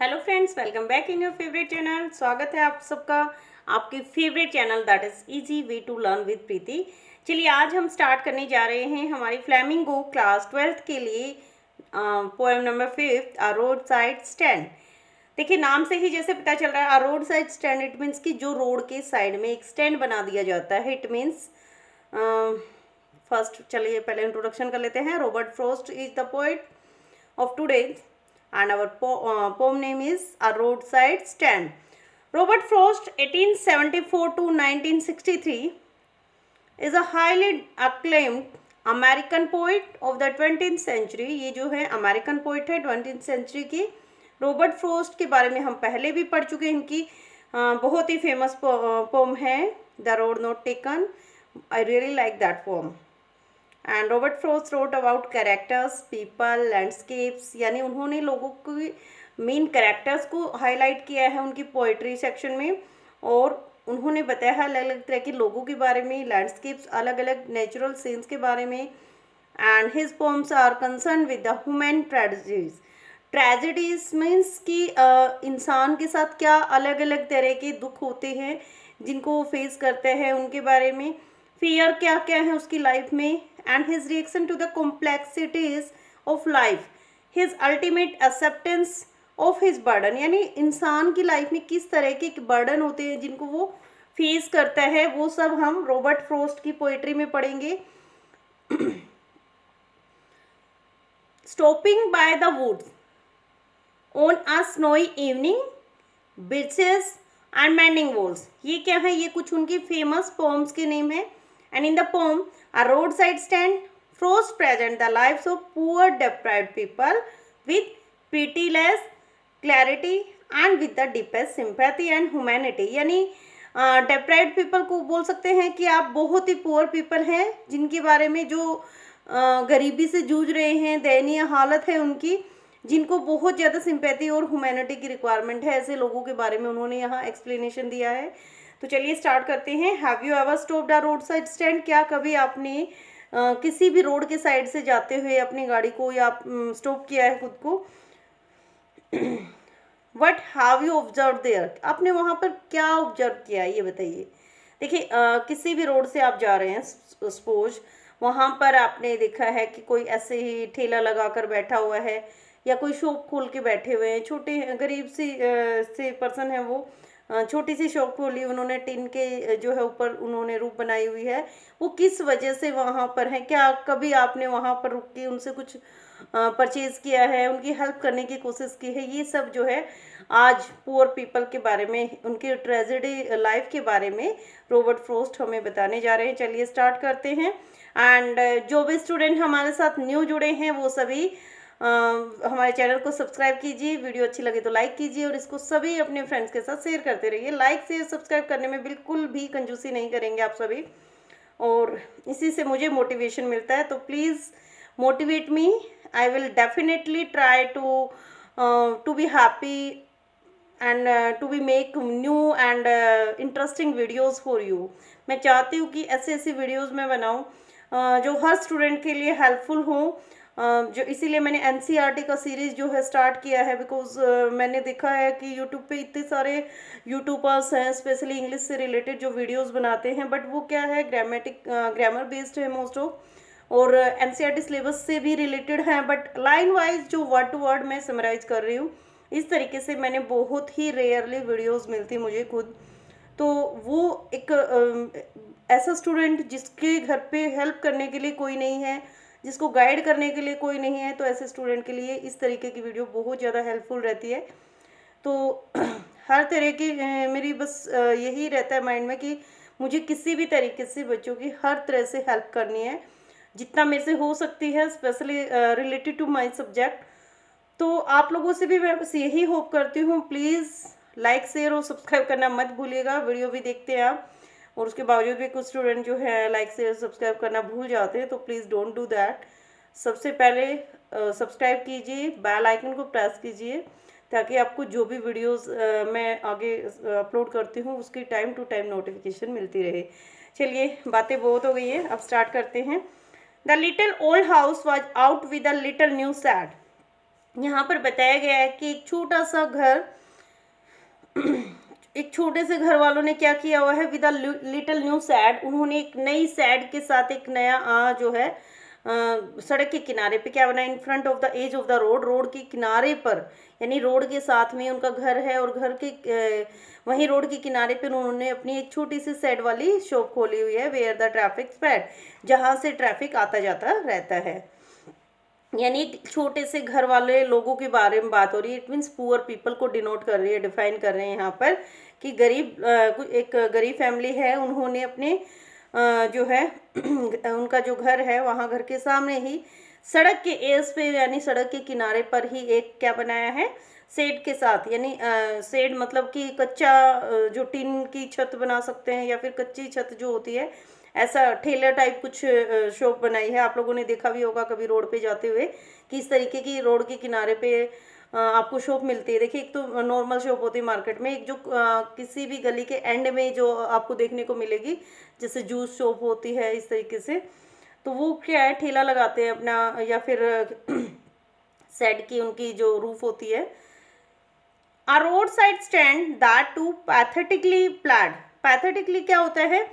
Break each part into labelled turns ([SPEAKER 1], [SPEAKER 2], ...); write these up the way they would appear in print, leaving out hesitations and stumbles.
[SPEAKER 1] Hello friends, welcome back in your favourite channel. स्वागत है आप सबका आपके favourite channel that is easy way to learn with Preeti. चलिए आज हम स्टार्ट करने जा रहे हैं हमारी फ्लैमिंगो क्लास 12th के लिए poem number 5 a roadside stand. देखिए नाम से ही जैसे पता चल रहा है a roadside stand, it means कि जो रोड के साइड में एक स्टैंड बना दिया जाता है। इट मीन्स फर्स्ट चलिए पहले इंट्रोडक्शन कर लेते हैं। Robert Frost is the poet of today and our poem name is A Roadside Stand. Robert Frost 1874 to 1963 is a highly acclaimed American poet of the 20th century. ये जो है American poet है 20th century की। Robert Frost के बारे में हम पहले भी पढ़ चुके हैं। इनकी बहुत ही फेमस पोम है the road not taken. I really like that poem. And Robert Frost wrote about characters, people, landscapes, यानी उन्होंने लोगों की मेन कैरेक्टर्स को हाईलाइट किया है उनकी पोइट्री सेक्शन में, और उन्होंने बताया है अलग अलग तरह के लोगों के बारे में, लैंडस्केप्स, अलग अलग नेचुरल सीन्स के बारे में। And his poems are concern with the human tragedies. Tragedies means कि इंसान के साथ क्या अलग अलग तरह के दुख होते हैं जिनको वो फेस करते हैं, उनके बारे में। फियर क्या क्या है उसकी लाइफ में, and his reaction to the complexities of life, his ultimate acceptance of his burden, यानी इंसान की लाइफ में किस तरह के बर्डन होते हैं जिनको वो फेस करता है, वो सब हम रॉबर्ट फ्रॉस्ट की पोइट्री में पढ़ेंगे। Stopping by the woods on a snowy evening, birches and mending walls, ये क्या है, ये कुछ उनकी फेमस पोम्स के नेम है। And in the poem, A Roadside Stand, Frost presents the lives of poor deprived people with pitiless clarity and with the deepest sympathy and humanity. यानी deprived people को बोल सकते हैं कि आप बहुत ही poor people हैं जिनके बारे में, जो गरीबी से जूझ रहे हैं, दयनीय हालत है उनकी, जिनको बहुत ज़्यादा सिंपैथी और ह्यूमैनिटी की रिक्वायरमेंट है, ऐसे लोगों के बारे में उन्होंने यहाँ एक्सप्लेनेशन दिया है। तो चलिए स्टार्ट करते हैं। Have you ever stopped a roadside stand? क्या कभी आपने किसी भी रोड के साइड से जाते हुए अपनी गाड़ी को या स्टॉप किया है खुद को? What have you observe there? आपने वहाँ पर क्या ऑब्जर्व किया ये बताइए। देखिए किसी भी रोड से आप जा रहे हैं, सपोज वहाँ पर आपने देखा है कि कोई ऐसे ही ठेला लगा कर बैठा हुआ है या कोई शॉप खोल के बैठे हुए हैं, छोटे गरीब से पर्सन है, वो छोटी सी शॉप खोली उन्होंने, टिन के जो है ऊपर उन्होंने रूप बनाई हुई है। वो किस वजह से वहाँ पर है? क्या कभी आपने वहाँ पर रुक के उनसे कुछ परचेज किया है, उनकी हेल्प करने की कोशिश की है? ये सब जो है आज पुअर पीपल के बारे में, उनकी ट्रेजेडी लाइफ के बारे में रॉबर्ट फ्रॉस्ट हमें बताने जा रहे हैं। चलिए स्टार्ट करते हैं। एंड जो भी स्टूडेंट हमारे साथ न्यू जुड़े हैं वो सभी हमारे चैनल को सब्सक्राइब कीजिए, वीडियो अच्छी लगे तो लाइक कीजिए और इसको सभी अपने फ्रेंड्स के साथ शेयर करते रहिए। लाइक शेयर सब्सक्राइब करने में बिल्कुल भी कंजूसी नहीं करेंगे आप सभी, और इसी से मुझे मोटिवेशन मिलता है। तो please motivate me, I will definitely try to be happy and to be make new and interesting videos for you. मैं चाहती हूँ कि ऐसे ऐसी वीडियोज़ मैं बनाऊँ जो हर स्टूडेंट के लिए हेल्पफुल हों। जो इसीलिए मैंने NCERT का सीरीज़ जो है स्टार्ट किया है, बिकॉज मैंने देखा है कि यूट्यूब पे इतने सारे यूट्यूबर्स हैं स्पेशली इंग्लिश से रिलेटेड जो वीडियोस बनाते हैं, बट वो क्या है, ग्रामर बेस्ड है मोस्ट ऑफ, और NCERT सिलेबस से भी रिलेटेड हैं, बट लाइन वाइज जो वर्ड टू वर्ड मैं समराइज कर रही हूँ, इस तरीके से मैंने बहुत ही रेयरली वीडियोज़ मिलती मुझे खुद। तो वो एक ऐसा स्टूडेंट जिसके घर पे हेल्प करने के लिए कोई नहीं है, जिसको गाइड करने के लिए कोई नहीं है, तो ऐसे स्टूडेंट के लिए इस तरीके की वीडियो बहुत ज़्यादा हेल्पफुल रहती है। तो हर तरह की मेरी बस यही रहता है माइंड में कि मुझे किसी भी तरीके से बच्चों की हर तरह से हेल्प करनी है, जितना मेरे से हो सकती है, specially related to my subject. तो आप लोगों से भी मैं बस यही होप करती हूँ, प्लीज़ लाइक शेयर और सब्सक्राइब करना मत भूलिएगा। वीडियो भी देखते हैं आप, और उसके बावजूद भी कुछ स्टूडेंट जो है लाइक शेयर सब्सक्राइब करना भूल जाते हैं, तो प्लीज़ डोंट डू दैट। सबसे पहले सब्सक्राइब कीजिए, बेल आइकन को प्रेस कीजिए, ताकि आपको जो भी वीडियोस मैं आगे अपलोड करती हूँ उसकी टाइम टू टाइम नोटिफिकेशन मिलती रहे। चलिए बातें बहुत हो गई हैं, अब स्टार्ट करते हैं। The little old house was out with a little new sad. यहाँ पर बताया गया है कि एक छोटा सा घर, एक छोटे से घर वालों ने क्या किया हुआ है, with a little new sad, उन्होंने एक नई सैड के साथ एक नया जो है सड़क के किनारे पे क्या बनाया, in front of the edge of the road, road के किनारे पर, यानी रोड के साथ में उनका घर है और घर के वहीं रोड के किनारे पे उन्होंने अपनी एक छोटी सी सैड वाली शॉप खोली हुई है, वेयर द ट्रैफिक स्प्रेड, जहाँ से ट्रैफिक आता जाता रहता है। यानी एक छोटे से घर वाले लोगों के बारे में बात हो रही है। इट मीन्स पुअर पीपल को डिनोट कर रही है, डिफाइन कर रहे हैं यहाँ पर कि गरीब एक गरीब फैमिली है, उन्होंने अपने जो है उनका जो घर है वहाँ घर के सामने ही सड़क के एज पे यानी सड़क के किनारे पर ही एक क्या बनाया है, शेड के साथ, यानी शेड मतलब कि कच्चा जो टीन की छत बना सकते हैं या फिर कच्ची छत जो होती है, ऐसा ठेला टाइप कुछ शॉप बनाई है। आप लोगों ने देखा भी होगा कभी रोड पे जाते हुए कि इस तरीके की रोड के किनारे पे आपको शॉप मिलती है। देखिए एक तो नॉर्मल शॉप होती है मार्केट में, एक जो किसी भी गली के एंड में जो आपको देखने को मिलेगी, जैसे जूस शॉप होती है इस तरीके से, तो वो क्या है, ठेला लगाते हैं अपना, या फिर सेड की उनकी जो रूफ होती है। A roadside stand that too pathetically plaid, pathetically क्या होता है,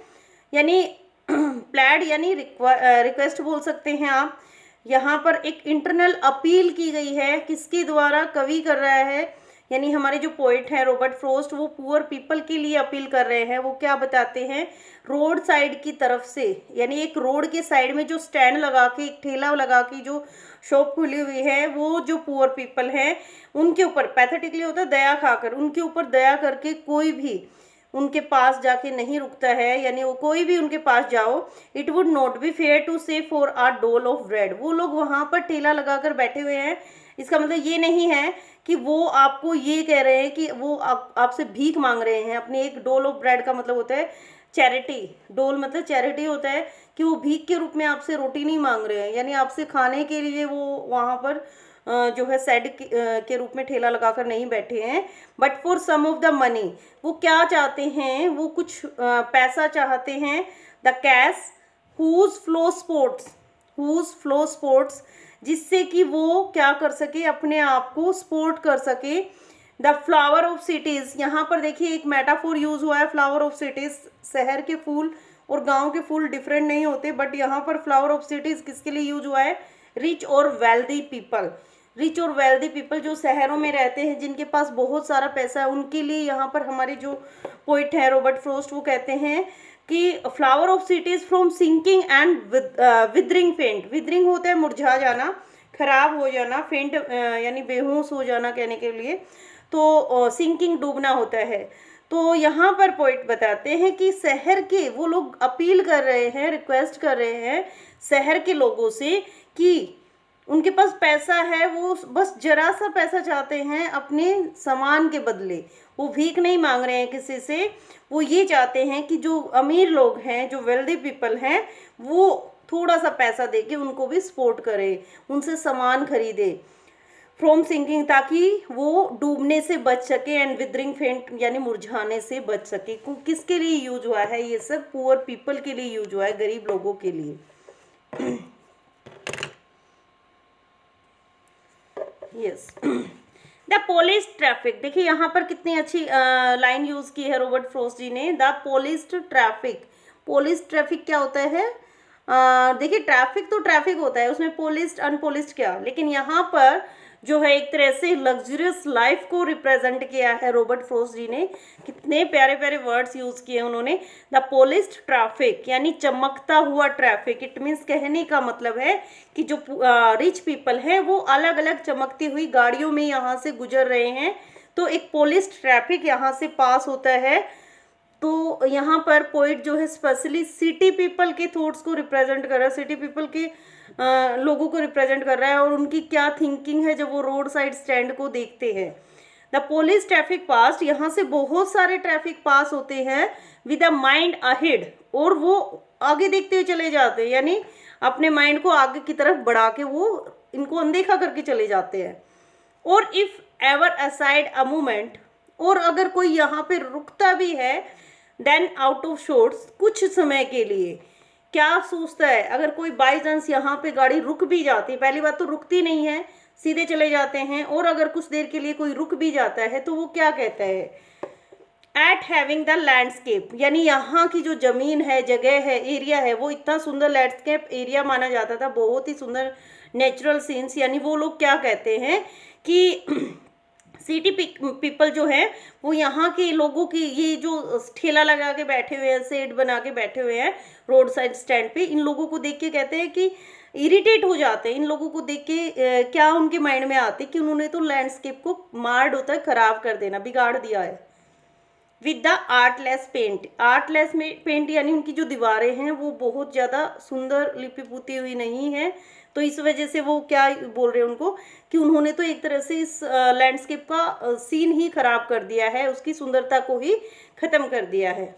[SPEAKER 1] यानी प्लैड यानी रिक्वेस्ट बोल सकते हैं आप। यहाँ पर एक इंटरनल अपील की गई है, किसके द्वारा, कवि कर रहा है, यानी हमारे जो पोइट हैं रॉबर्ट फ्रॉस्ट, वो पुअर पीपल के लिए अपील कर रहे हैं। वो क्या बताते हैं, रोड साइड की तरफ से, यानी एक रोड के साइड में जो स्टैंड लगा के, एक ठेला लगा के जो शॉप खुली हुई है, वो जो पुअर पीपल हैं उनके ऊपर, पैथेटिकली होता है दया खाकर, उनके ऊपर दया करके कोई भी उनके पास जाके नहीं रुकता है, यानी वो कोई भी उनके पास जाओ, it would not be fair to say for a dole of bread, वो लोग वहाँ पर ठेला लगाकर बैठे हुए हैं। इसका मतलब ये नहीं है कि वो आपको ये कह रहे हैं कि वो आपसे भीख मांग रहे हैं। अपनी एक डोल ऑफ ब्रेड का मतलब होता है चैरिटी, डोल मतलब चैरिटी होता है कि वो भीख के रूप में आपसे रोटी नहीं मांग रहे हैं, यानी आपसे खाने के लिए वो वहाँ पर जो है सेड के रूप में ठेला लगाकर नहीं बैठे हैं, but for some of the money, वो क्या चाहते हैं, वो कुछ पैसा चाहते हैं, the cash whose flow supports, जिससे कि वो क्या कर सके, अपने आप को स्पोर्ट कर सके। द फ्लावर ऑफ सिटीज़, यहाँ पर देखिए एक मेटाफोर यूज हुआ है, फ्लावर ऑफ सिटीज़, शहर के फूल और गांव के फूल डिफरेंट नहीं होते, बट यहाँ पर फ्लावर ऑफ सिटीज़ किसके लिए यूज हुआ है, रिच और वेल्दी पीपल, रिच और वेल्दी पीपल जो शहरों में रहते हैं, जिनके पास बहुत सारा पैसा है, उनके लिए यहाँ पर हमारे जो पोइट है रॉबर्ट फ्रॉस्ट वो कहते हैं कि flower of cities from sinking and withering faint, withering होता है मुरझा जाना, खराब हो जाना, फेंट यानी बेहोश हो जाना कहने के लिए, तो सिंकिंग डूबना होता है। तो यहाँ पर पोइट बताते हैं कि शहर के वो लोग अपील कर रहे हैं, रिक्वेस्ट कर रहे हैं शहर के लोगों से कि उनके पास पैसा है, वो बस जरा सा पैसा चाहते हैं अपने सामान के बदले, वो भीख नहीं मांग रहे हैं किसी से, वो ये चाहते हैं कि जो अमीर लोग हैं, जो वेल्दी पीपल हैं, वो थोड़ा सा पैसा दे के उनको भी सपोर्ट करे, उनसे सामान खरीदे, फ्रॉम सिंकिंग, ताकि वो डूबने से बच सके, एंड विदरिंग फेंट यानी मुरझाने से बच सके। किसके लिए यूज हुआ है ये सब, पुअर पीपल के लिए यूज हुआ है, गरीब लोगों के लिए। यस, द पुलिस ट्रैफिक, देखिए यहाँ पर कितनी अच्छी लाइन यूज की है रॉबर्ट फ्रॉस्ट जी ने, द पुलिस्ड ट्रैफिक। पुलिस ट्रैफिक क्या होता है, देखिए ट्रैफिक तो ट्रैफिक होता है, उसमें पुलिस्ड अनपुलिस्ड क्या, लेकिन यहाँ पर जो है एक तरह से लग्जरियस लाइफ को रिप्रेजेंट किया है रॉबर्ट फ्रॉस्ट जी ने, कितने प्यारे प्यारे वर्ड्स यूज किए उन्होंने। द पोलिस्ड ट्रैफिक यानी चमकता हुआ ट्रैफिक, इट मीन्स कहने का मतलब है कि जो रिच पीपल हैं वो अलग अलग चमकती हुई गाड़ियों में यहाँ से गुजर रहे हैं, तो एक पोलिस्ड ट्रैफिक यहाँ से पास होता है। तो यहाँ पर पोइट जो है स्पेशली सिटी पीपल के थॉट्स को रिप्रेजेंट कर रहा है, सिटी पीपल के लोगों को रिप्रेजेंट कर रहा है और उनकी क्या थिंकिंग है जब वो रोड साइड स्टैंड को देखते हैं। द पुलिस ट्रैफिक पास, यहाँ से बहुत सारे ट्रैफिक पास होते हैं विद अ माइंड अहेड, और वो आगे देखते हुए चले जाते हैं, यानी अपने माइंड को आगे की तरफ बढ़ा के वो इनको अनदेखा करके चले जाते हैं। और if ever aside a moment, और अगर कोई यहाँ पे रुकता भी है, देन आउट ऑफ शॉर्ट्स, कुछ समय के लिए, क्या सोचता है, अगर कोई बाई चांस यहाँ पे गाड़ी रुक भी जाती, पहली बात तो रुकती नहीं है, सीधे चले जाते हैं। और अगर कुछ देर के लिए कोई रुक भी जाता है तो वो क्या कहता है, एट हैविंग द लैंडस्केप, यानी यहाँ की जो जमीन है, जगह है, एरिया है, वो इतना सुंदर लैंडस्केप एरिया माना जाता था, बहुत ही सुंदर नेचुरल सीन्स। यानी वो लोग क्या कहते हैं कि सिटी पीपल जो है वो यहाँ के लोगों की, ये जो ठेला लगा के बैठे हुए हैं, सेट बना के बैठे हुए हैं रोड साइड स्टैंड पे, इन लोगों को देख के कहते हैं कि इरिटेट हो जाते हैं। इन लोगों को देख के क्या उनके माइंड में आते कि उन्होंने तो लैंडस्केप को मार्ड होता है, खराब कर देना, बिगाड़ दिया है। With the artless paint, artless में पेंट यानी उनकी जो दीवारें हैं वो बहुत ज़्यादा सुंदर लिपि पुती हुई नहीं है। तो इस वजह से वो क्या बोल रहे हैं उनको कि उन्होंने तो एक तरह से इस लैंडस्केप का सीन ही खराब कर दिया है, उसकी सुंदरता को ही खत्म कर दिया है।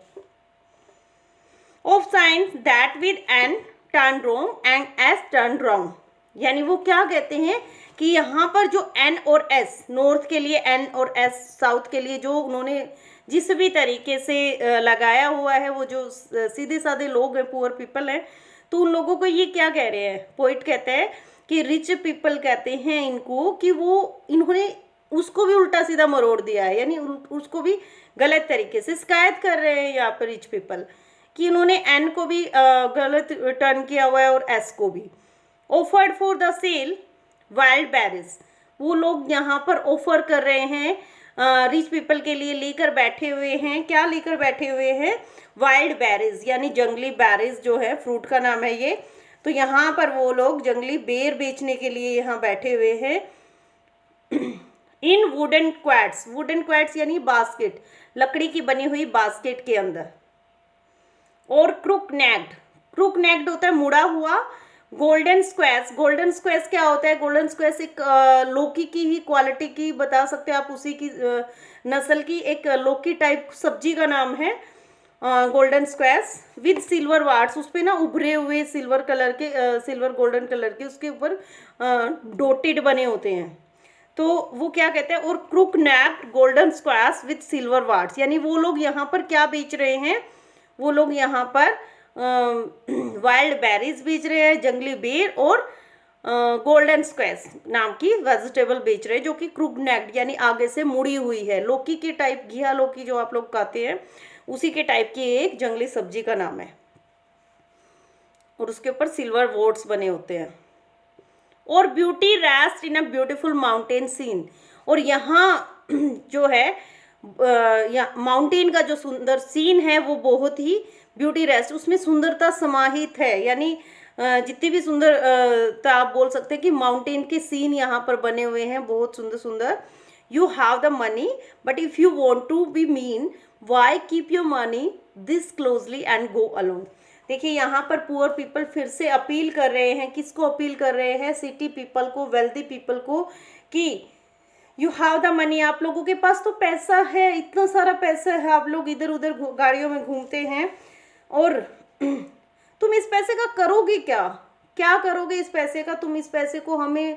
[SPEAKER 1] Of science that with N turn wrong and S turn wrong, यानी वो क्या कहते हैं कि यहाँ पर जो एन और एस, नॉर्थ के लिए एन और एस साउथ के लिए, जो उन्होंने जिस भी तरीके से लगाया हुआ है, वो जो सीधे साधे लोग हैं, पुअर पीपल हैं, तो उन लोगों को ये क्या कह रहे हैं, पोइट कहते हैं कि रिच पीपल कहते हैं इनको कि वो इन्होंने उसको भी उल्टा सीधा मरोड़ दिया है, यानी उसको भी गलत तरीके से शिकायत कर रहे हैं यहाँ पर रिच पीपल कि इन्होंने एन को भी गलत टर्न किया हुआ है और एस को भी। Offered for the sale wild berries, वो लोग यहाँ पर ऑफर कर रहे हैं रिच पीपल के लिए, लेकर बैठे हुए हैं, क्या लेकर बैठे हुए हैं, वाइल्ड बेरीज, यानी जंगली बेरीज जो है, फ्रूट का नाम है ये। तो यहाँ पर वो लोग जंगली बेर बेचने के लिए यहाँ बैठे हुए हैं। इन वुडन क्वैट्स, वुडन क्वैट्स यानी बास्केट, लकड़ी की बनी हुई बास्केट के अंदर। और क्रुक नेक्ड, क्रुक नेक्ड होता है मुड़ा हुआ। गोल्डन स्क्वैश, गोल्डन स्क्वैश क्या होता है, गोल्डन स्क्वैश एक लौकी की ही क्वालिटी की बता सकते हैं आप, उसी की नस्ल की एक लौकी टाइप सब्जी का नाम है golden squash. With silver warts, उस पर ना उभरे हुए सिल्वर कलर के, सिल्वर गोल्डन कलर के उसके ऊपर डोटेड बने होते हैं, तो वो क्या कहते हैं। और crook necked golden squash with silver warts, यानी वो लोग यहाँ पर क्या बेच रहे हैं, वो लोग यहाँ पर वाइल्ड बेरीज बेच रहे हैं, जंगली बेर, और गोल्डन स्क्वैश नाम की वेजिटेबल बेच रहे हैं, जो कि क्रुक नेक्ड यानी आगे से मुड़ी हुई है, लौकी के टाइप, घिया लौकी जो आप लोग खाते हैं उसी के टाइप की एक जंगली सब्जी का नाम है, और उसके ऊपर सिल्वर वॉर्ड्स बने होते हैं। और beauty rest in a beautiful mountain scene, और यहाँ जो है माउंटेन का जो सुंदर सीन है वो बहुत ही ब्यूटी रेस्ट, उसमें सुंदरता समाहित है, यानी जितनी भी सुंदरता आप बोल सकते हैं कि माउंटेन के सीन यहाँ पर बने हुए हैं, बहुत सुंदर सुंदर। You have the money but if you want to be mean why keep your money this closely and go alone. देखिए यहाँ पर पुअर पीपल फिर से अपील कर रहे हैं, किसको अपील कर रहे हैं, सिटी पीपल को, वेल्दी पीपल को, कि यू हैव द मनी, आप लोगों के पास तो पैसा है, इतना सारा पैसा है, आप लोग इधर उधर गाड़ियों में घूमते हैं, और तुम इस पैसे का करोगे क्या, क्या करोगे इस पैसे का, तुम इस पैसे को हमें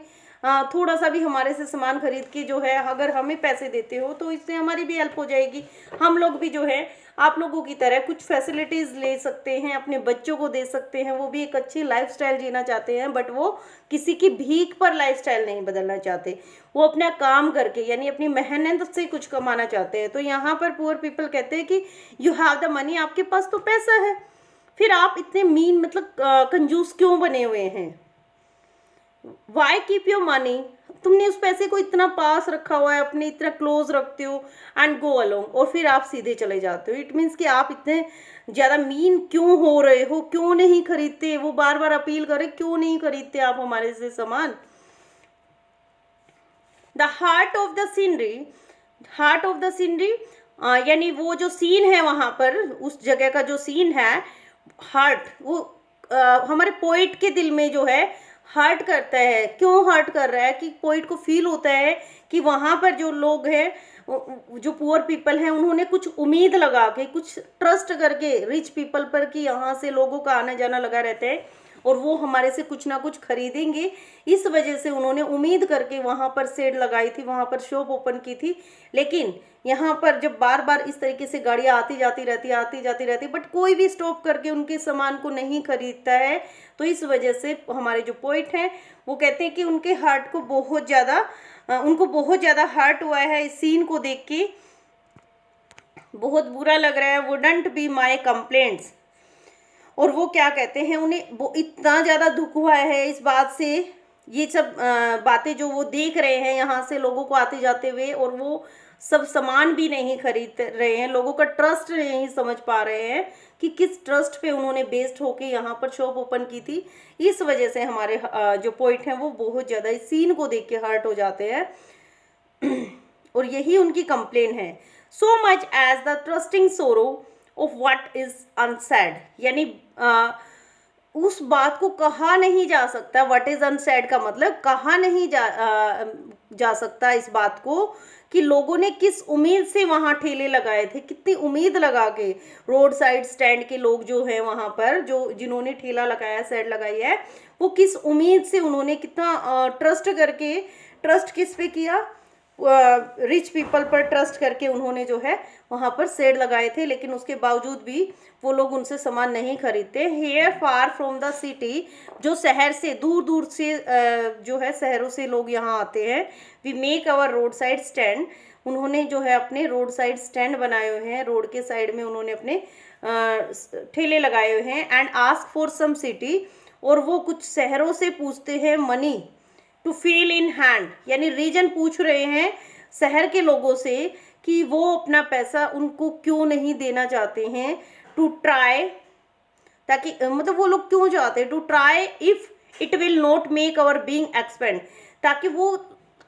[SPEAKER 1] थोड़ा सा भी हमारे से सामान खरीद के जो है अगर हमें पैसे देते हो तो इससे हमारी भी हेल्प हो जाएगी, हम लोग भी जो है आप लोगों की तरह कुछ फैसिलिटीज़ ले सकते हैं, अपने बच्चों को दे सकते हैं, वो भी एक अच्छी लाइफस्टाइल जीना चाहते हैं, बट वो किसी की भीख पर लाइफस्टाइल नहीं बदलना चाहते, वो अपना काम करके यानी अपनी मेहनत से कुछ कमाना चाहते हैं। तो यहाँ पर पुअर पीपल कहते हैं कि यू हैव द मनी, आपके पास तो पैसा है, फिर आप इतने मीन मतलब कंजूस क्यों बने हुए हैं, वाई कीप योर मनी, तुमने उस पैसे को इतना पास रखा हुआ है, अपने इतना क्लोज रखते हो, एंड गो अलोंग, और फिर आप सीधे चले जाते हो। इट मीन्स कि आप इतने ज़्यादा मीन क्यों हो रहे हो, क्यों नहीं खरीदते, वो बार बार अपील करे क्यों नहीं खरीदते आप हमारे से सामान। The heart of the scenery, heart of the scenery यानी वो जो सीन है वहाँ पर, उस जगह का जो सीन है, हार्ट, वो हमारे पोइट के दिल में जो है हर्ट करता है। क्यों हर्ट कर रहा है कि पोइट को फील होता है कि वहाँ पर जो लोग हैं, जो पुअर पीपल हैं, उन्होंने कुछ उम्मीद लगा के, कुछ ट्रस्ट करके रिच पीपल पर कि यहाँ से लोगों का आना जाना लगा रहता है, और वो हमारे से कुछ ना कुछ खरीदेंगे। इस वजह से उन्होंने उम्मीद करके वहाँ पर शेड लगाई थी, वहाँ पर शॉप ओपन की थी। लेकिन यहाँ पर जब बार बार इस तरीके से गाड़ियाँ आती जाती रहती, बट कोई भी स्टॉप करके उनके सामान को नहीं खरीदता है, तो इस वजह से हमारे जो पोइट हैं वो कहते हैं कि उनके हार्ट को बहुत ज़्यादा उनको बहुत ज़्यादा हर्ट हुआ है इस सीन को देख के, बहुत बुरा लग रहा है। Wouldn't be my complaints. और वो क्या कहते हैं, उन्हें वो इतना ज़्यादा दुख हुआ है इस बात से, ये सब बातें जो वो देख रहे हैं यहाँ से लोगों को आते जाते हुए, और वो सब सामान भी नहीं खरीद रहे हैं, लोगों का ट्रस्ट नहीं समझ पा रहे हैं कि किस ट्रस्ट पे उन्होंने बेस्ड होके यहाँ पर शॉप ओपन की थी। इस वजह से हमारे जो पोइट हैं वो बहुत ज़्यादा इस सीन को देख के हर्ट हो जाते हैं और यही उनकी कंप्लेन है। So much as the trusting sorrow of what is unsaid, यानी उस बात को कहा नहीं जा सकता। व्हाट इज अनसेड का मतलब कहा नहीं जा सकता इस बात को कि लोगों ने किस उम्मीद से वहाँ ठेले लगाए थे, कितनी उम्मीद लगा के रोड साइड स्टैंड के लोग जो हैं वहाँ पर, जो जिन्होंने ठेला लगाया, सेट लगाई है, वो किस उम्मीद से उन्होंने कितना ट्रस्ट करके, ट्रस्ट किस पे किया, रिच पीपल पर ट्रस्ट करके उन्होंने जो है वहाँ पर शेड लगाए थे। लेकिन उसके बावजूद भी वो लोग उनसे सामान नहीं खरीदते। Here far from the city, जो शहर से दूर दूर से जो है शहरों से लोग यहाँ आते हैं। We make our roadside stand, उन्होंने जो है अपने रोड साइड स्टैंड बनाए हुए हैं, रोड के साइड में उन्होंने अपने ठेले लगाए हुए हैं। And ask for some city, और वो कुछ शहरों से पूछते हैं money to feel in hand, यानी रीजन पूछ रहे हैं शहर के लोगों से कि वो अपना पैसा उनको क्यों नहीं देना चाहते हैं। टू ट्राई, ताकि मतलब वो लोग क्यों चाहते हैं, to try if it will not make our being expand, ताकि वो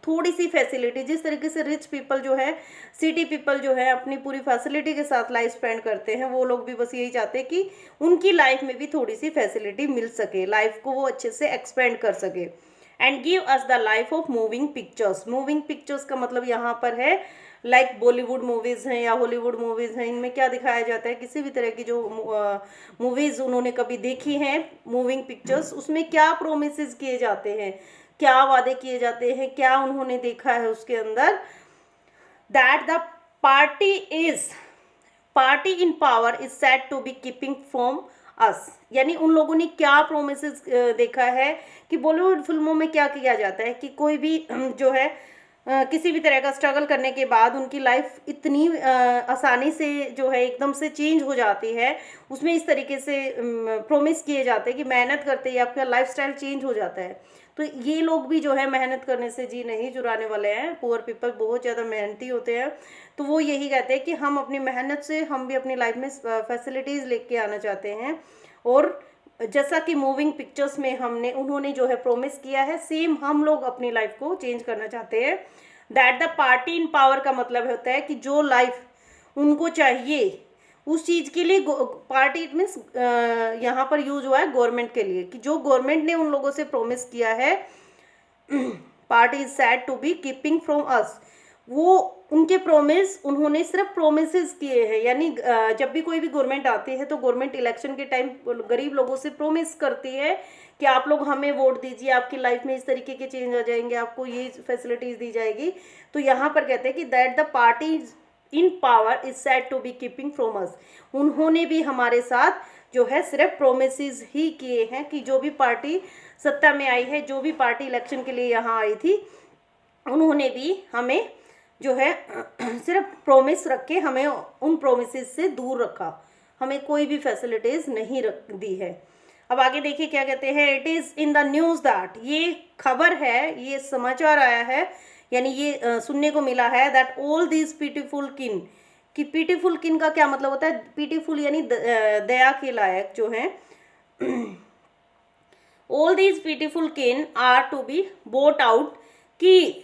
[SPEAKER 1] थोड़ी सी फैसिलिटी, जिस तरीके से रिच पीपल जो है, सिटी पीपल जो है अपनी पूरी फैसिलिटी के साथ लाइफ स्पेंड करते हैं, वो लोग भी बस यही चाहते हैं कि उनकी लाइफ में भी थोड़ी सी फैसिलिटी मिल सके, लाइफ को वो अच्छे से एक्सपेंड कर सके। And give us the life of moving pictures. Moving pictures का मतलब यहाँ पर है लाइक बॉलीवुड मूवीज़ हैं या हॉलीवुड मूवीज़ हैं, इनमें क्या दिखाया जाता है, किसी भी तरह की जो मूवीज़ उन्होंने कभी देखी हैं, मूविंग पिक्चर्स, उसमें क्या प्रोमिसेस किए जाते हैं, क्या वादे किए जाते हैं, क्या उन्होंने देखा है उसके अंदर। That the party in power is said to be keeping from us, यानी उन लोगों ने क्या प्रोमिसेस देखा है कि बॉलीवुड फिल्मों में क्या किया जाता है कि कोई भी जो है किसी भी तरह का स्ट्रगल करने के बाद उनकी लाइफ इतनी आसानी से जो है एकदम से चेंज हो जाती है। उसमें इस तरीके से प्रोमिस किए जाते हैं कि मेहनत करते ही आपका लाइफस्टाइल चेंज हो जाता है। तो ये लोग भी जो है मेहनत करने से जी नहीं चुराने वाले हैं। पुअर पीपल बहुत ज़्यादा मेहनती होते हैं, तो वो यही कहते हैं कि हम अपनी मेहनत से हम भी अपनी लाइफ में फैसिलिटीज़ लेके आना चाहते हैं। और जैसा कि मूविंग पिक्चर्स में उन्होंने जो है प्रोमिस किया है, सेम हम लोग अपनी लाइफ को चेंज करना चाहते हैं। That the party in power का मतलब होता है कि जो लाइफ उनको चाहिए उस चीज़ के लिए, पार्टी मीन्स यहाँ पर यूज हुआ है गवर्नमेंट के लिए, कि जो गवर्नमेंट ने उन लोगों से प्रोमिस किया है, party is said to be keeping from us, वो उनके प्रोमिस उन्होंने सिर्फ प्रोमिसेस किए हैं। यानी जब भी कोई भी गवर्नमेंट आती है तो गवर्नमेंट इलेक्शन के टाइम गरीब लोगों से प्रोमिस करती है कि आप लोग हमें वोट दीजिए, आपकी लाइफ में इस तरीके के चेंज आ जाएंगे, आपको ये फैसिलिटीज़ दी जाएगी। तो यहाँ पर कहते हैं कि that the party in power is said to be keeping from us, उन्होंने भी हमारे साथ जो है सिर्फ प्रोमिसेस ही किए हैं कि जो भी पार्टी सत्ता में आई है, जो भी पार्टी इलेक्शन के लिए यहाँ आई थी, उन्होंने भी हमें जो है सिर्फ प्रोमिस रख के हमें उन प्रोमिसेस से दूर रखा, हमें कोई भी फैसिलिटीज़ नहीं दी है। अब आगे देखिए क्या कहते हैं। It is in the news that, ये खबर है, ये समाचार आया है, यानी ये सुनने को मिला है दैट ऑल दीज पीटीफुल किन, कि पीटीफुल किन का क्या मतलब होता है, पीटीफुल यानी दया के लायक जो हैं, all these pitiful kin are to be brought out, कि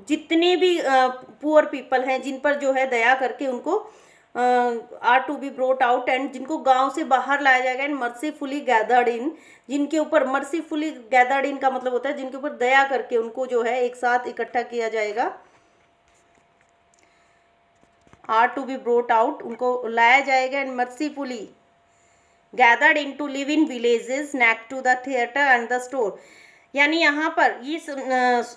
[SPEAKER 1] जितने भी पुअर पीपल हैं जिन पर जो है दया करके उनको are to be brought out, एंड जिनको गांव से बाहर लाया जाएगा, एंड मर्सीफुली गैदर्ड इन, जिनके ऊपर मर्सीफुली गैदर्ड इन का मतलब होता है जिनके ऊपर दया करके उनको जो है एक साथ इकट्ठा किया जाएगा। Are to be brought out, उनको लाया जाएगा, and mercifully gathered into live in villages next to the theater and the store। यानी यहाँ पर ये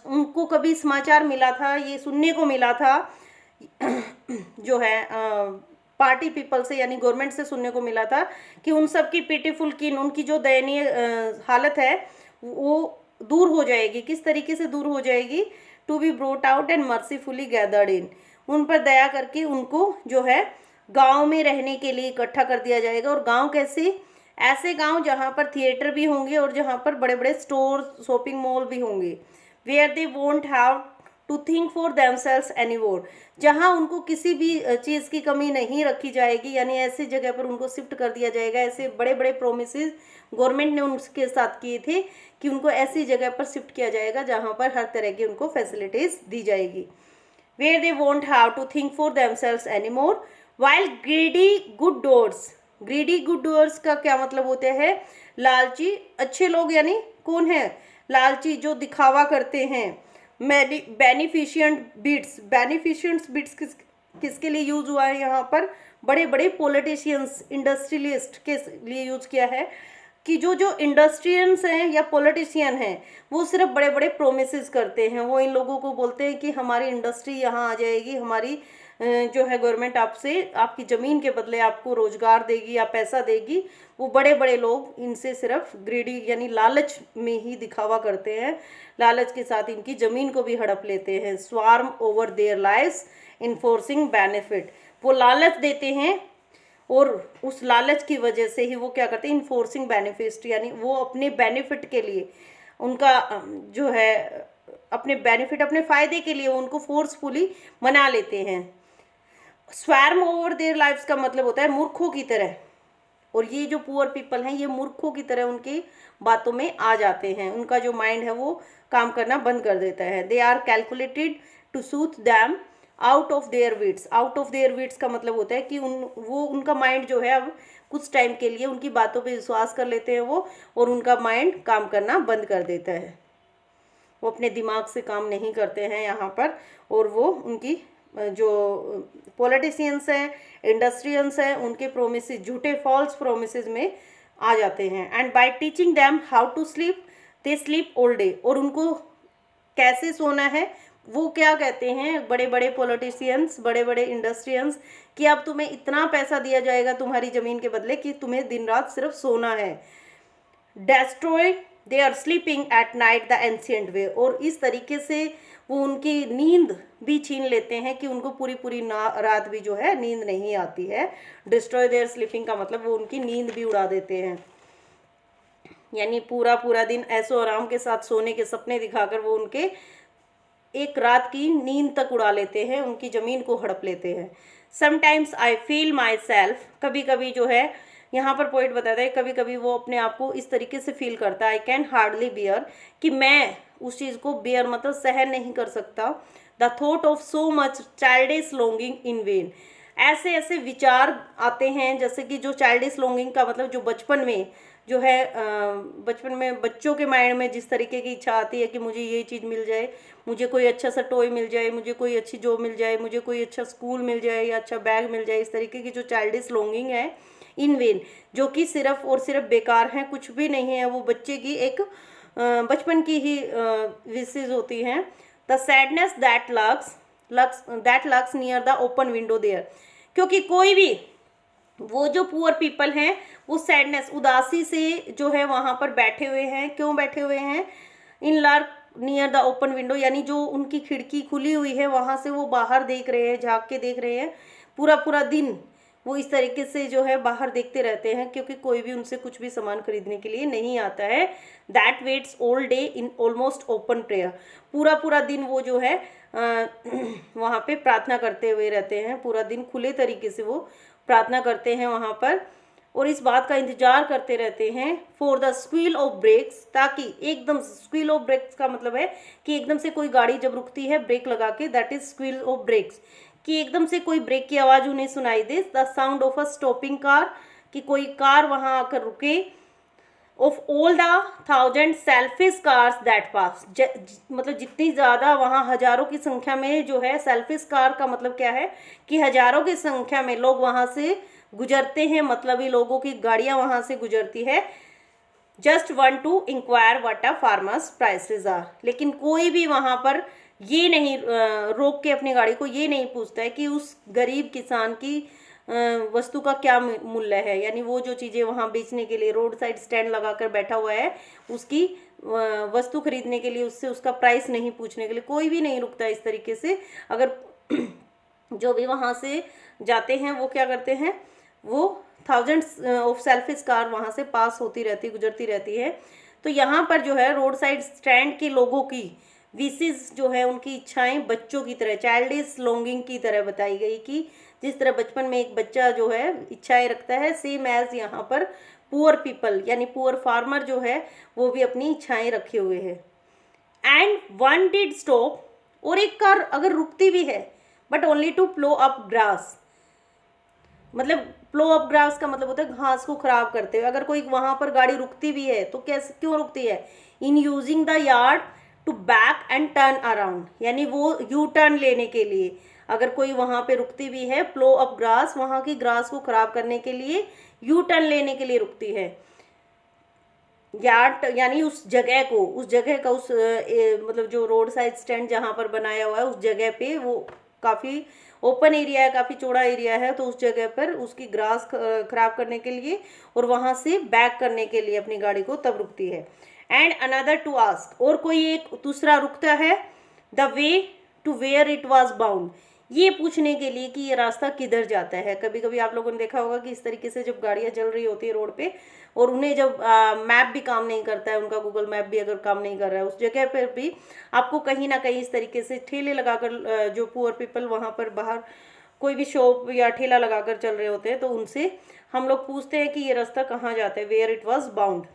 [SPEAKER 1] उनको कभी समाचार मिला था, ये सुनने को मिला था जो है पार्टी पीपल से यानी गवर्नमेंट से सुनने को मिला था कि उन सब की पिटीफुल किन, उनकी जो दयनीय हालत है वो दूर हो जाएगी। किस तरीके से दूर हो जाएगी? To be brought out and mercifully gathered in, उन पर दया करके उनको जो है गांव में रहने के लिए इकट्ठा कर दिया जाएगा। और गांव कैसे? ऐसे गांव जहां पर थिएटर भी होंगे और जहां पर बड़े बड़े स्टोर शॉपिंग मॉल भी होंगे। Where they won't have to think for themselves anymore, जहां उनको किसी भी चीज़ की कमी नहीं रखी जाएगी, यानी ऐसी जगह पर उनको शिफ्ट कर दिया जाएगा। ऐसे बड़े बड़े प्रोमिसेस गवर्नमेंट ने उनके साथ किए थे कि उनको ऐसी जगह पर शिफ्ट किया जाएगा जहां पर हर तरह की उनको फैसिलिटीज़ दी जाएगी। Where they won't have to think for themselves anymore while greedy good doers. Greedy good doers का क्या मतलब होता है? लालची अच्छे लोग, यानी कौन है? लालची जो दिखावा करते हैं। बेनिफिशियंट बिट्स, बेनिफिशियंट बिट्स किसके लिए यूज हुआ है यहाँ पर? बड़े बड़े पॉलिटिशियंस, इंडस्ट्रियलिस्ट के लिए यूज किया है कि जो जो इंडस्ट्रियंस हैं या पॉलिटिशियन हैं वो सिर्फ बड़े बड़े प्रोमिसेस करते हैं। वो इन लोगों को बोलते हैं कि हमारी इंडस्ट्री यहाँ आ जाएगी, हमारी जो है गवर्नमेंट आपसे आपकी ज़मीन के बदले आपको रोज़गार देगी या पैसा देगी। वो बड़े बड़े लोग इनसे सिर्फ ग्रीडी यानी लालच में ही दिखावा करते हैं, लालच के साथ इनकी ज़मीन को भी हड़प लेते हैं। Swarm over their lives enforcing benefit, वो लालच देते हैं और उस लालच की वजह से ही वो क्या करते हैं? इन्फोर्सिंग बेनिफिट, यानी वो अपने बेनिफिट के लिए उनका जो है अपने बेनिफिट, अपने फ़ायदे के लिए उनको फोर्सफुली मना लेते हैं। स्वैर्म ओवर देयर लाइव्स का मतलब होता है मूर्खों की तरह, और ये जो पुअर पीपल हैं ये मूर्खों की तरह उनकी बातों में आ जाते हैं। उनका जो माइंड है वो काम करना बंद कर देता है। They are calculated to soothe them out of their wits. Out of their wits का मतलब होता है कि उनका माइंड जो है अब कुछ टाइम के लिए उनकी बातों पे विश्वास कर लेते हैं वो, और उनका माइंड काम करना बंद कर देता है। वो अपने दिमाग से काम नहीं करते हैं यहाँ पर, और वो उनकी जो पॉलिटिशियंस हैं, इंडस्ट्रियंस हैं, उनके प्रोमिसेस, झूठे फॉल्स प्रोमिसेस में आ जाते हैं। And by teaching them how to sleep they sleep all day, और उनको कैसे सोना है वो क्या कहते हैं बड़े बड़े पॉलिटिशियंस, बड़े बड़े इंडस्ट्रियंस, कि अब तुम्हें इतना पैसा दिया जाएगा तुम्हारी ज़मीन के बदले कि तुम्हें दिन रात सिर्फ सोना है। Destroy they are sleeping at night the ancient way, और इस तरीके से वो उनकी नींद भी छीन लेते हैं कि उनको पूरी पूरी रात भी जो है नींद नहीं आती है। डिस्ट्रॉय देयर स्लीपिंग का मतलब वो उनकी नींद भी उड़ा देते हैं, यानी पूरा पूरा दिन ऐसो आराम के साथ सोने के सपने दिखाकर वो उनके एक रात की नींद तक उड़ा लेते हैं, उनकी ज़मीन को हड़प लेते हैं। Sometimes I feel my self, कभी कभी जो है यहाँ पर पोइट बताता है कभी कभी वो अपने आप को इस तरीके से फील करता है, आई कैन हार्डली बियर, कि मैं उस चीज़ को बियर मतलब सहन नहीं कर सकता। The thought of so much childish longing in when, ऐसे ऐसे विचार आते हैं जैसे कि जो चाइल्डिश लॉन्गिंग का मतलब जो बचपन में जो है बचपन में बच्चों के माइंड में जिस तरीके की इच्छा आती है कि मुझे ये चीज़ मिल जाए, मुझे कोई अच्छा सा टॉय मिल जाए, मुझे कोई अच्छी जॉब मिल जाए, मुझे कोई अच्छा स्कूल मिल जाए या अच्छा बैग मिल जाए, इस तरीके की जो चाइल्डिश लॉन्गिंग है इन वेन, जो कि सिर्फ और सिर्फ बेकार हैं, कुछ भी नहीं है, वो बच्चे की एक बचपन की ही विशेष होती हैं। The sadness that lurks near the open window there, क्योंकि कोई भी वो जो पुअर पीपल हैं वो सैडनेस उदासी से जो है वहाँ पर बैठे हुए हैं। क्यों बैठे हुए हैं? In lurk near the open window, यानी जो उनकी खिड़की खुली हुई है वहाँ से वो बाहर देख रहे हैं, झाँक के देख रहे हैं, पूरा पूरा दिन वो इस तरीके से जो है बाहर देखते रहते हैं, क्योंकि कोई भी उनसे कुछ भी सामान खरीदने के लिए नहीं आता है। That waits all day in almost open prayer, पूरा पूरा दिन वो जो है वहाँ पे प्रार्थना करते हुए रहते हैं, पूरा दिन खुले तरीके से वो प्रार्थना करते हैं वहाँ पर, और इस बात का इंतजार करते रहते हैं for the squeal of brakes, ताकि एकदम स्क्वील ऑफ ब्रेक्स का मतलब है कि एकदम से कोई गाड़ी जब रुकती है ब्रेक लगा के, that is squeal of brakes, कि एकदम से कोई ब्रेक की आवाज़ उन्हें सुनाई दे। The sound of a stopping car, कि कोई कार वहाँ आकर रुके। Of all the 1000 selfish cars that pass, मतलब जितनी ज़्यादा वहाँ हज़ारों की संख्या में जो है, सेल्फिश कार का मतलब क्या है कि हज़ारों की संख्या में लोग वहाँ से गुजरते हैं, मतलबी लोगों की गाड़ियां वहां से गुजरती है। Just want to inquire what are farmers prices are, लेकिन कोई भी वहां पर ये नहीं रोक के अपनी गाड़ी को ये नहीं पूछता है कि उस गरीब किसान की वस्तु का क्या मूल्य है, यानी वो जो चीज़ें वहाँ बेचने के लिए रोड साइड स्टैंड लगाकर बैठा हुआ है, उसकी वस्तु खरीदने के लिए उससे उसका प्राइस नहीं पूछने के लिए कोई भी नहीं रुकता इस तरीके से। अगर जो भी वहाँ से जाते हैं वो क्या करते हैं, वो थाउजेंड्स ऑफ सेल्फिश कार वहाँ से पास होती रहती, गुजरती रहती है। तो यहाँ पर जो है रोड साइड स्टैंड के लोगों की विशेस जो है, उनकी इच्छाएं बच्चों की तरह, चाइल्डिश लॉन्गिंग की तरह बताई गई कि जिस तरह बचपन में एक बच्चा जो है इच्छाएं रखता है, सेम एज यहाँ पर पुअर पीपल यानी पुअर फार्मर जो है वो भी अपनी इच्छाएं रखे हुए है। एंड वन डिड स्टॉप, और एक कार अगर रुकती भी है but only to plough up grass, मतलब प्लो अप ग्रास का मतलब होता है घास को खराब करते हुए। अगर कोई वहां पर गाड़ी रुकती भी है तो कैसे, क्यों रुकती है, in using the yard to back and turn around, यानी वो यू टर्न लेने के लिए। अगर कोई वहां पे रुकती भी है, प्लो अप ग्रास, वहां की ग्रास को खराब करने के लिए, यू टर्न लेने के लिए रुकती है। यार्ड यानी उस जगह को, उस जगह का उस मतलब जो रोड साइड स्टैंड जहाँ पर बनाया हुआ है उस जगह पे, वो काफ़ी ओपन एरिया है, काफ़ी चौड़ा एरिया है, तो उस जगह पर उसकी ग्रास खराब करने के लिए और वहाँ से बैक करने के लिए अपनी गाड़ी को तब रुकती है। एंड अनदर टू आस्क, और कोई एक दूसरा रुकता है, the way to where it was bound, ये पूछने के लिए कि ये रास्ता किधर जाता है। कभी कभी आप लोगों ने देखा होगा कि इस तरीके से जब गाड़ियाँ चल रही होती है रोड पे और उन्हें जब मैप भी काम नहीं करता है, उनका गूगल मैप भी अगर काम नहीं कर रहा है, उस जगह पर भी आपको कहीं ना कहीं इस तरीके से ठेले लगाकर जो पुअर पीपल वहाँ पर बाहर कोई भी शॉप या ठेला लगाकर चल रहे होते हैं, तो उनसे हम लोग पूछते हैं कि ये रास्ता कहाँ जाता है, where it was bound.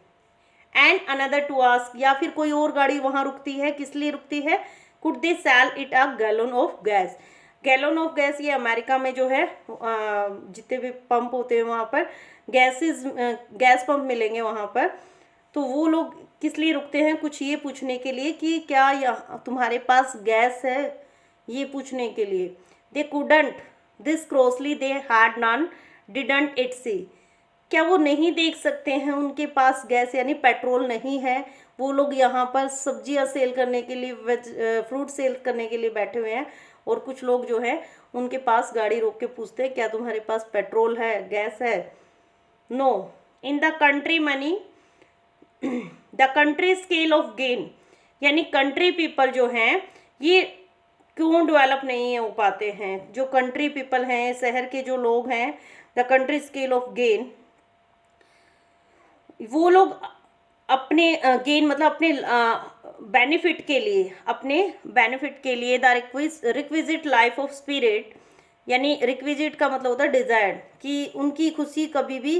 [SPEAKER 1] And another to ask, या फिर कोई और गाड़ी वहाँ रुकती है, किस लिए रुकती है, could they sell it a gallon of gas. Gallon of gas ये अमेरिका में जो है जितने भी पंप होते हैं वहाँ पर गैस पंप मिलेंगे वहाँ पर, तो वो लोग किस लिए रुकते हैं, कुछ ये पूछने के लिए कि क्या तुम्हारे पास गैस है, ये पूछने के लिए। They couldn't this crossly they had none didn't it see, क्या वो नहीं देख सकते हैं, उनके पास गैस यानी पेट्रोल नहीं है, वो लोग यहाँ पर सब्जियाँ सेल करने के लिए, फ्रूट सेल करने के लिए बैठे हुए हैं, और कुछ लोग जो है उनके पास गाड़ी रोक के पूछते हैं क्या तुम्हारे पास पेट्रोल है, गैस है। No, in the country money the country scale of gain, यानी कंट्री पीपल जो हैं ये क्यों डेवलप नहीं हो पाते हैं, जो कंट्री पीपल हैं, शहर के जो लोग हैं, the country scale of gain, वो लोग अपने गेन मतलब अपने बेनिफिट के लिए, अपने बेनिफिट के लिए the requisite life of spirit, यानी रिक्विजिट का मतलब होता है डिजायर्ड, कि उनकी खुशी कभी भी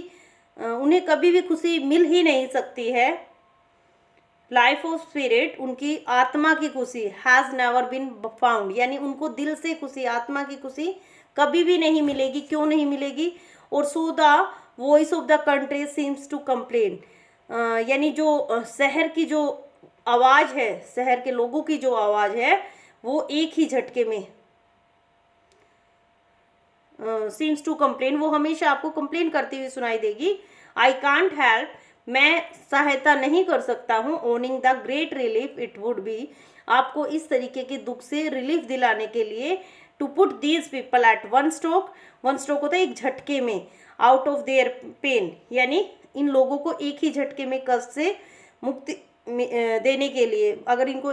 [SPEAKER 1] उन्हें कभी भी खुशी मिल ही नहीं सकती है। लाइफ ऑफ स्पिरिट, उनकी आत्मा की खुशी, हैज़ नेवर बीन फाउंड, यानी उनको दिल से खुशी, आत्मा की खुशी कभी भी नहीं मिलेगी। क्यों नहीं मिलेगी, और so the voice of the country seems to complain, यानी जो शहर की जो आवाज़ है, शहर के लोगों की जो आवाज़ है वो एक ही झटके में सीम्स टू कंप्लेन, वो हमेशा आपको कंप्लेन करती हुई सुनाई देगी। आई कांट हेल्प, मैं सहायता नहीं कर सकता हूँ, owning the great relief it would be, आपको इस तरीके के दुख से रिलीफ दिलाने के लिए, to put these people at one stroke होता है एक झटके में, आउट ऑफ देयर पेन, यानी इन लोगों को एक ही झटके में कष्ट से मुक्ति देने के लिए। अगर इनको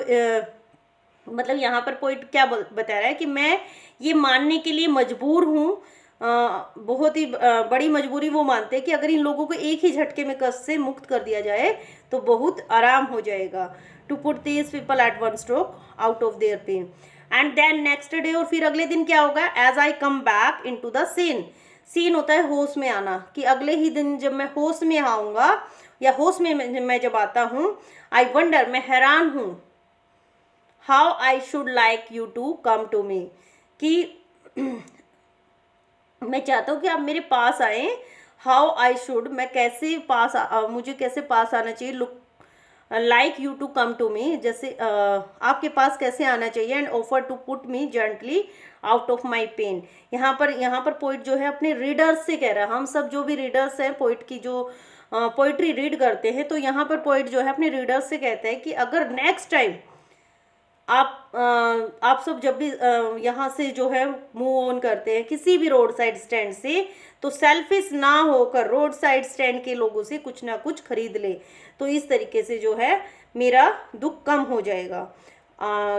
[SPEAKER 1] मतलब यहाँ पर पॉइंट क्या बता रहा है कि मैं ये मानने के लिए मजबूर हूँ, बहुत ही बड़ी मजबूरी वो मानते हैं कि अगर इन लोगों को एक ही झटके में कष्ट से मुक्त कर दिया जाए तो बहुत आराम हो जाएगा। To put these people at one stroke out of their pain. And then next day, और फिर अगले दिन क्या होगा, as I come back into the scene, scene होता है होश में आना, कि अगले ही दिन जब मैं होश में आऊँगा या होश में मैं जब आता हूँ, आई वंडर, मैं हैरान हूँ, how I should like you to come to me, कि मैं चाहता हूँ कि आप मेरे पास आए, हाउ आई शुड, मैं कैसे पास मुझे कैसे पास आना चाहिए, look like you to come to me, जैसे आपके पास कैसे आना चाहिए, and offer to put me gently out of my pain. यहाँ पर पोइट जो है अपने रीडर्स से कह रहा है, हम सब जो भी रीडर्स हैं पोइट की, जो पोइट्री रीड करते हैं, तो यहाँ पर पोइट जो है अपने रीडर्स से कहता है कि अगर नेक्स्ट टाइम आप सब जब भी यहाँ से जो है मूव ऑन करते हैं किसी भी रोड साइड स्टैंड से, तो सेल्फिश ना होकर रोड साइड स्टैंड के लोगों से कुछ ना कुछ खरीद ले, तो इस तरीके से जो है मेरा दुख कम हो जाएगा।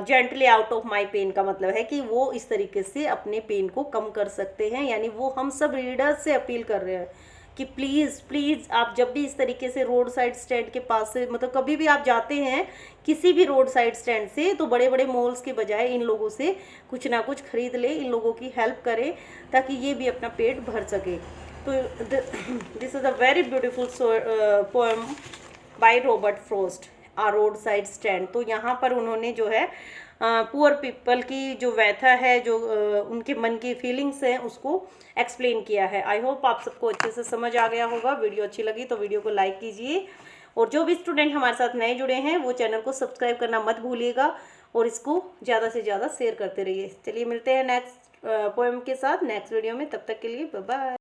[SPEAKER 1] Gently out of my pain का मतलब है कि वो इस तरीके से अपने पेन को कम कर सकते हैं, यानी वो हम सब रीडर्स से अपील कर रहे हैं कि प्लीज़ प्लीज़ आप जब भी इस तरीके से रोड साइड स्टैंड के पास से, मतलब कभी भी आप जाते हैं किसी भी रोड साइड स्टैंड से, तो बड़े बड़े मॉल्स के बजाय इन लोगों से कुछ ना कुछ खरीद ले, इन लोगों की हेल्प करें ताकि ये भी अपना पेट भर सके। तो this is a very beautiful poem by Robert Frost, a roadside stand. तो यहाँ पर उन्होंने जो है पुअर पीपल की जो व्यथा है, जो उनके मन की फीलिंग्स हैं, उसको एक्सप्लेन किया है। आई होप आप सबको अच्छे से समझ आ गया होगा। वीडियो अच्छी लगी तो वीडियो को लाइक कीजिए, और जो भी स्टूडेंट हमारे साथ नए जुड़े हैं वो चैनल को सब्सक्राइब करना मत भूलिएगा, और इसको ज़्यादा से ज़्यादा शेयर करते रहिए। चलिए मिलते हैं नेक्स्ट पोएम के साथ नेक्स्ट वीडियो में, तब तक के लिए बाय बाय।